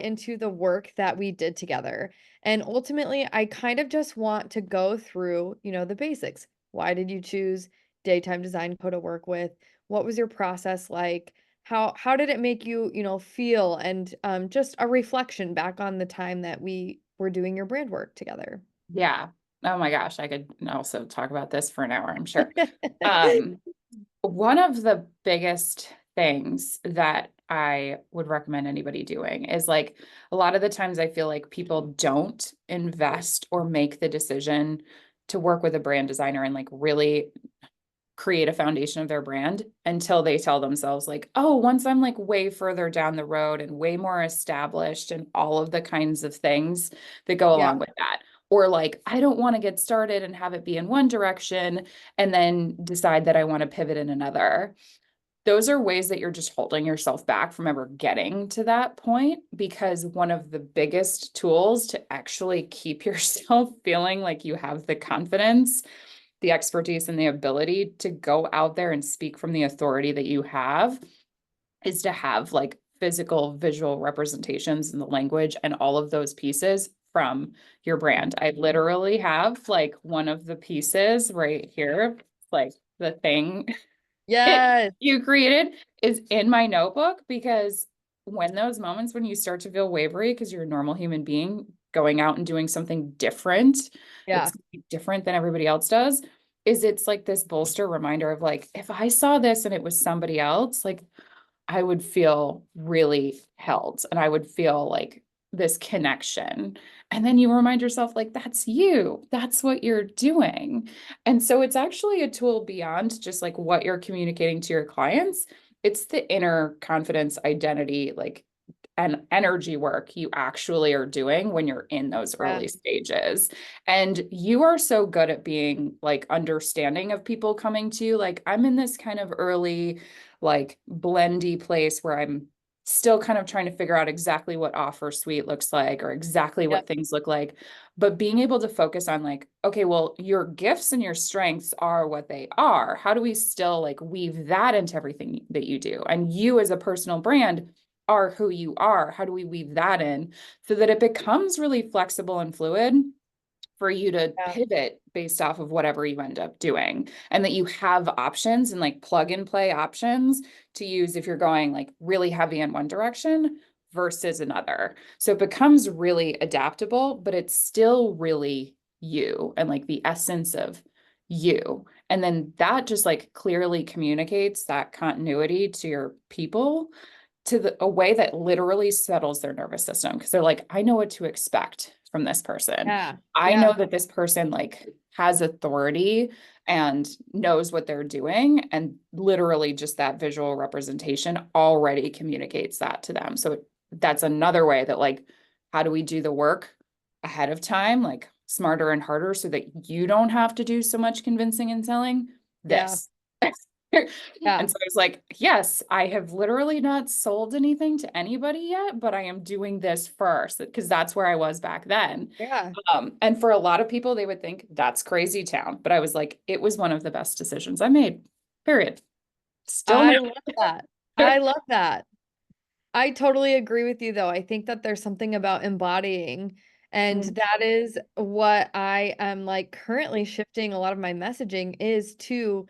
into the work that we did together. And ultimately, I kind of just want to go through, the basics. Why did you choose Daytime Design Co. to work with? What was your process like? How did it make you, feel? And just a reflection back on the time that we were doing your brand work together. Yeah. Oh my gosh, I could also talk about this for an hour, I'm sure. Um, One of the biggest things that I would recommend anybody doing is like a lot of the times I feel like people don't invest or make the decision to work with a brand designer and like really create a foundation of their brand until they tell themselves like, oh, once I'm like way further down the road and way more established and all of the kinds of things that go Yeah. along with that. Or like, I don't want to get started and have it be in one direction and then decide that I want to pivot in another. Those are ways that you're just holding yourself back from ever getting to that point, because one of the biggest tools to actually keep yourself feeling like you have the confidence, the expertise, and the ability to go out there and speak from the authority that you have is to have like physical visual representations in the language and all of those pieces from your brand. I literally have like one of the pieces right here, like the thing Yes. you created is in my notebook, because when those moments when you start to feel wavery because you're a normal human being going out and doing something different Yeah. that's different than everybody else does, is it's like this bolster reminder of like, if I saw this and it was somebody else, like I would feel really held and I would feel like this connection. And then you remind yourself, like, that's you, that's what you're doing. And so it's actually a tool beyond just like what you're communicating to your clients. It's the inner confidence, identity, like, and energy work you actually are doing when you're in those Yeah. early stages. And you are so good at being like understanding of people coming to you. Like, I'm in this kind of early, like blendy place where I'm still kind of trying to figure out exactly what offer suite looks like or exactly Yep. what things look like. But being able to focus on like, okay, well, your gifts and your strengths are what they are. How do we still like weave that into everything that you do? And you as a personal brand are who you are. How do we weave that in so that it becomes really flexible and fluid for you to Yeah. pivot based off of whatever you end up doing, and that you have options and like plug and play options to use if you're going like really heavy in one direction versus another. So it becomes really adaptable, but it's still really you and like the essence of you. And then that just like clearly communicates that continuity to your people to a way that literally settles their nervous system, because they're like, I know what to expect from this person. Yeah. I know Yeah. that this person like has authority and knows what they're doing, and literally just that visual representation already communicates that to them. So that's another way that like, how do we do the work ahead of time, like smarter and harder, so that you don't have to do so much convincing and selling Yeah. this. Yeah. And so I was like, yes, I have literally not sold anything to anybody yet, but I am doing this first because that's where I was back then. Yeah. And for a lot of people, they would think that's crazy town. But I was like, it was one of the best decisions I made, period. Still I love that. now. I love that. I totally agree with you though. I think that there's something about embodying, and Mm, that is what I am like currently shifting a lot of my messaging is to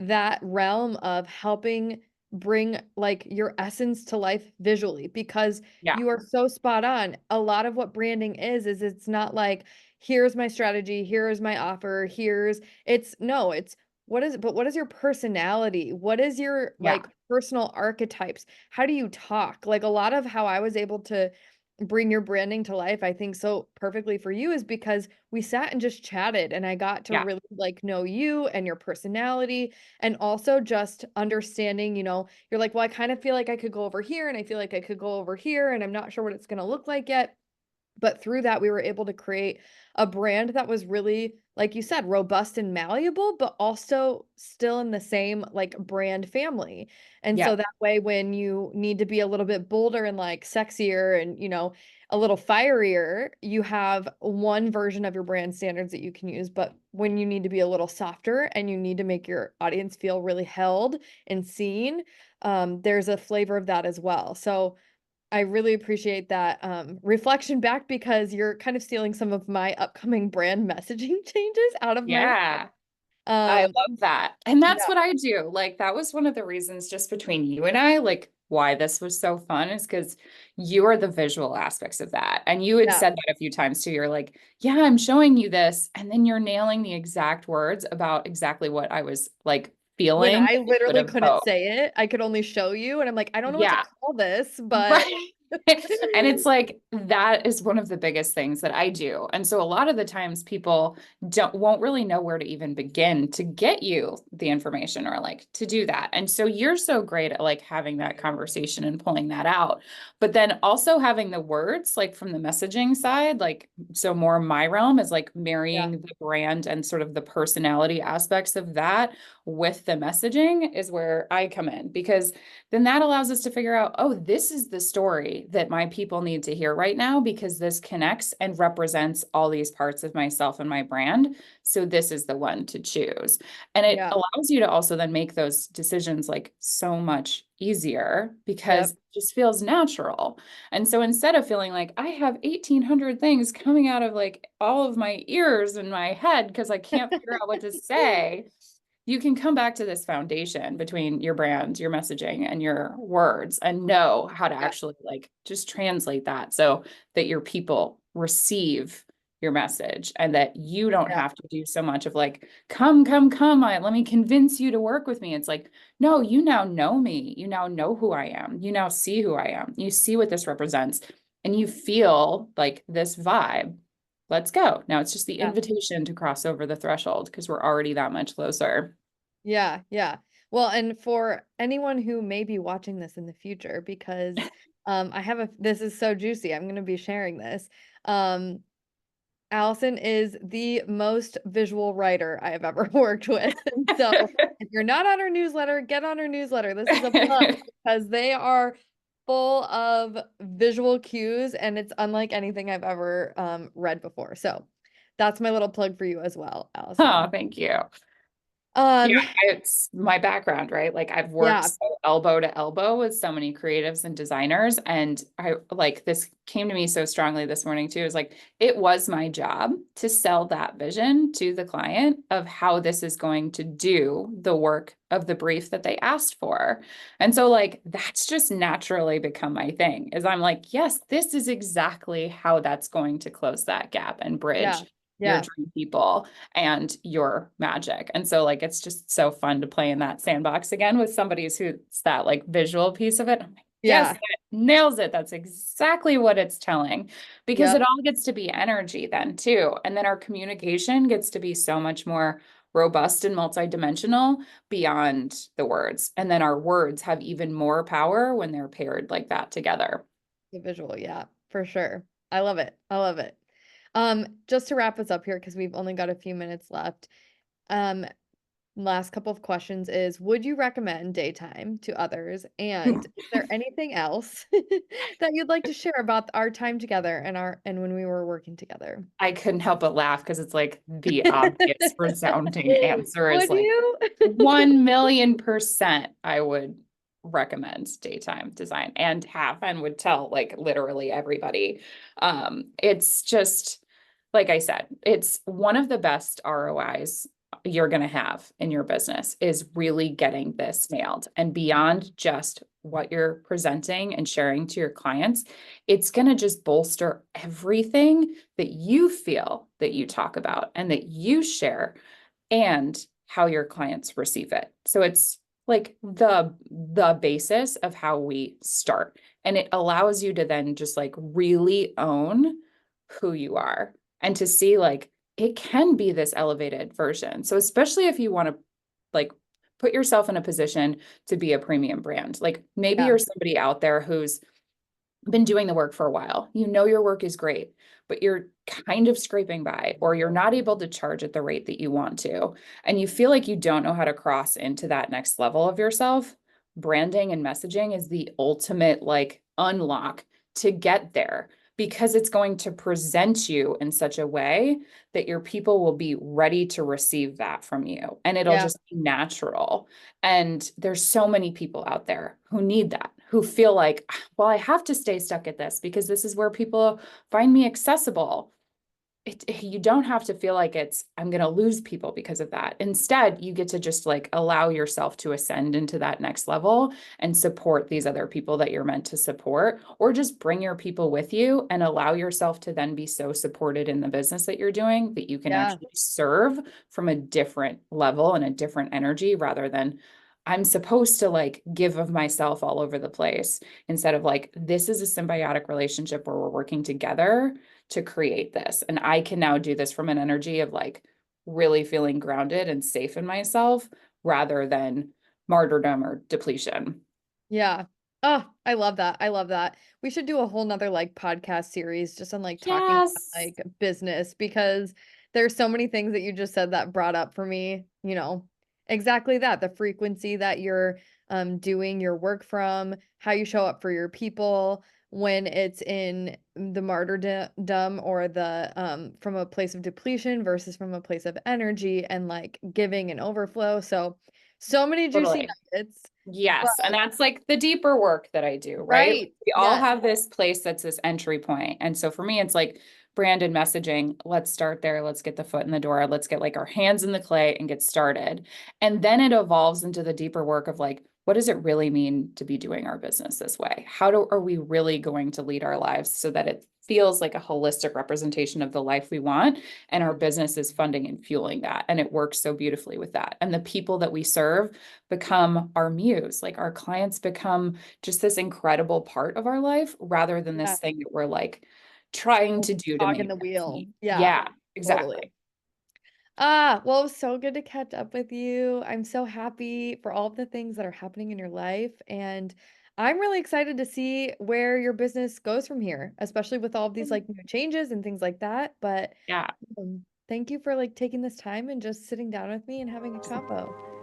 that realm of helping bring like your essence to life visually, because yeah, you are so spot on. A lot of what branding is it's not like, here's my strategy, here's my offer, here's it's no, it's what is your personality? What is your yeah, like personal archetypes? How do you talk? Like a lot of how I was able to bring your branding to life, I think so perfectly for you, is because we sat and just chatted and I got to yeah, really like know you and your personality, and also just understanding, you're like, well, I kind of feel like I could go over here and I feel like I could go over here and I'm not sure what it's going to look like yet. But through that, we were able to create a brand that was really, like you said, robust and malleable, but also still in the same like brand family. And yeah, so that way, when you need to be a little bit bolder and like sexier and, a little fierier, you have one version of your brand standards that you can use. But when you need to be a little softer and you need to make your audience feel really held and seen, there's a flavor of that as well. So, I really appreciate that reflection back because you're kind of stealing some of my upcoming brand messaging changes out of my Yeah. I um love that. And that's yeah, what I do. Like that was one of the reasons just between you and I, like why this was so fun is because you are the visual aspects of that. And you had yeah. said that a few times too. You're like, yeah, I'm showing you this. And then you're nailing the exact words about exactly what I was like When feeling I that you would literally have couldn't hoped. say it, I could only show you and I'm like, I don't know what to Yeah. call this, but Right. And it's like that is one of the biggest things that I do. And so a lot of the times people won't really know where to even begin to get you the information or like to do that. And so you're so great at like having that conversation and pulling that out. But then also having the words like from the messaging side, like so more my realm is like yeah, marrying the brand and sort of the personality aspects of that with the messaging is where I come in because then that allows us to figure out, oh, this is the story that my people need to hear right now because this connects and represents all these parts of myself and my brand. So this is the one to choose. And it yeah, allows you to also then make those decisions like so much easier because yep. it just feels natural. And so instead of feeling like I have 1,800 things coming out of like all of my ears and my head because I can't figure out what to say, you can come back to this foundation between your brand, your messaging, and your words and know how to Yeah, actually like just translate that so that your people receive your message and that you don't yeah, have to do so much of like, come, come, come, let me convince you to work with me. It's like, no, you now know me. You now know who I am. You now see who I am. You see what this represents and you feel like this vibe. Let's go. Now it's just the yeah. invitation to cross over the threshold because we're already that much closer. Yeah, yeah. Well, and for anyone who may be watching this in the future, because I have this is so juicy. I'm going to be sharing this. Um, Allison is the most visual writer I have ever worked with. And so if you're not on her newsletter, get on her newsletter. This is a plug because they are full of visual cues and it's unlike anything I've ever read before. So that's my little plug for you as well, Oh, Allison. thank you. Yeah, Um, it's my background, right? Like I've worked yeah, so elbow to elbow with so many creatives and designers. And I like this came to me so strongly this morning too. Is like it was my job to sell that vision to the client of how this is going to do the work of the brief that they asked for. And so like that's just naturally become my thing is I'm like, yes, this is exactly how that's going to close that gap and yeah, bridge your yeah. dream people and your magic. And so like it's just so fun to play in that sandbox again with somebody who's that like visual piece of it. I'm like, yes, Yeah. that nails it. That's exactly what it's telling because it Yep. all gets to be energy then too. And then our communication gets to be so much more robust and multidimensional beyond the words. And then our words have even more power when they're paired like that together. The visual, yeah, for sure. I love it. I love it. Just to wrap us up here, because we've only got a few minutes left. Um, last couple of questions is, would you recommend daytime to others? And is there anything else that you'd like to share about our time together and our and when we were working together? I couldn't help but laugh because it's like the obvious resounding answer is Would like you? 1,000,000% I would recommend daytime design and have and would tell like literally everybody. It's just like I said, it's one of the best ROIs you're going to have in your business is really getting this nailed and beyond just what you're presenting and sharing to your clients, it's going to just bolster everything that you feel that you talk about and that you share and how your clients receive it. So it's like the basis of how we start. And it allows you to then just like really own who you are and to see like it can be this elevated version. So especially if you want to like put yourself in a position to be a premium brand. Like maybe Yeah, you're somebody out there who's been doing the work for a while. You know your work is great, but you're kind of scraping by, or you're not able to charge at the rate that you want to, and you feel like you don't know how to cross into that next level of yourself. Branding and messaging is the ultimate like unlock to get there because it's going to present you in such a way that your people will be ready to receive that from you and it'll yeah, just be natural. And there's so many people out there who need that, who feel like, well, I have to stay stuck at this because this is where people find me accessible. You don't have to feel like it's, I'm going to lose people because of that. Instead, you get to just like allow yourself to ascend into that next level and support these other people that you're meant to support, or just bring your people with you and allow yourself to then be so supported in the business that you're doing that you can Yeah. actually serve from a different level and a different energy rather than I'm supposed to like give of myself all over the place instead of like, this is a symbiotic relationship where we're working together to create this. And I can now do this from an energy of like really feeling grounded and safe in myself rather than martyrdom or depletion. Yeah. Oh, I love that. I love that. We should do a whole nother like podcast series just on like talking about Yes. like business because there's so many things that you just said that brought up for me, exactly that, the frequency that you're doing your work from, how you show up for your people when it's in the martyrdom or the from a place of depletion versus from a place of energy and like giving and overflow. So many juicy Totally. nuggets. Yes. And that's like the deeper work that I do, right? Right. We all Yes. have this place that's this entry point. And so for me, it's like branded messaging. Let's start there. Let's get the foot in the door. Let's get like our hands in the clay and get started. And then it evolves into the deeper work of like, what does it really mean to be doing our business this way? Are we really going to lead our lives so that it feels like a holistic representation of the life we want? And our business is funding and fueling that. And it works so beautifully with that. And the people that we serve become our muse. Like our clients become just this incredible part of our life rather than Yeah. this thing that we're like trying to do to Cog in make the ends wheel. meet. Yeah, Yeah, totally. exactly. Well, it was so good to catch up with you. I'm so happy for all of the things that are happening in your life. And I'm really excited to see where your business goes from here, especially with all of these like new changes and things like that. But Yeah. thank you for like taking this time and just sitting down with me and having a combo.